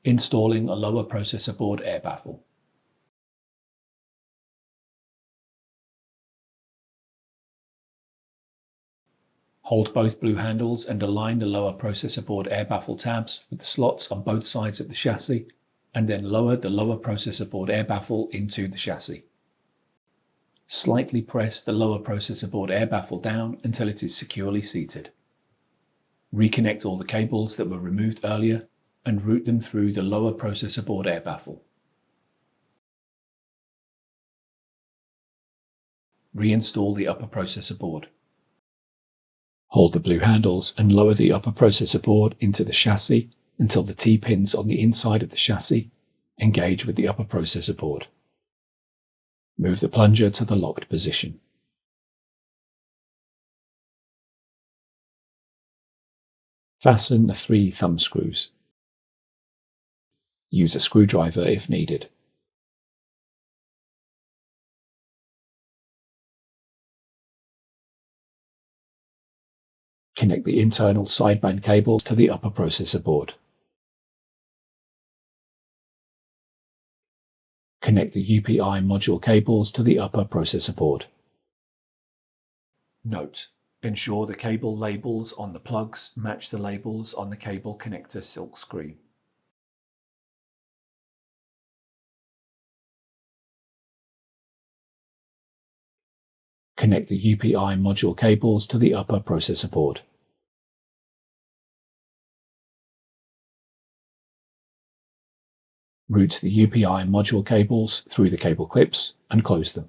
Installing a lower processor board air baffle. Hold both blue handles and align the lower processor board air baffle tabs with the slots on both sides of the chassis, and then lower the lower processor board air baffle into the chassis. Slightly press the lower processor board air baffle down until it is securely seated. Reconnect all the cables that were removed earlier and route them through the lower processor board air baffle. Reinstall the upper processor board. Hold the blue handles and lower the upper processor board into the chassis until the T-pins on the inside of the chassis engage with the upper processor board. Move the plunger to the locked position. Fasten the 3 thumb screws. Use a screwdriver if needed. Connect the internal sideband cables to the upper processor board. Connect the UPI module cables to the upper processor board. Note: ensure the cable labels on the plugs match the labels on the cable connector silk screen. Connect the UPI module cables to the upper processor board. Route the UPI module cables through the cable clips and close them.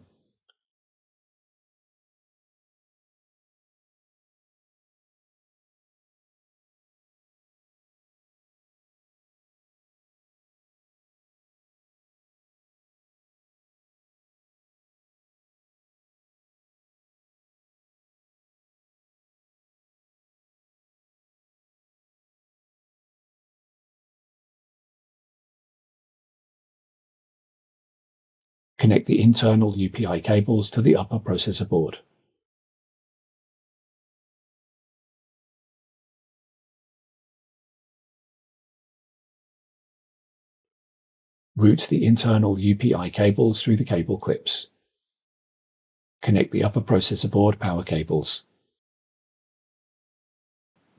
Connect the internal UPI cables to the upper processor board. Route the internal UPI cables through the cable clips. Connect the upper processor board power cables.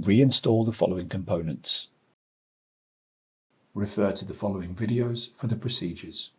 Reinstall the following components. Refer to the following videos for the procedures.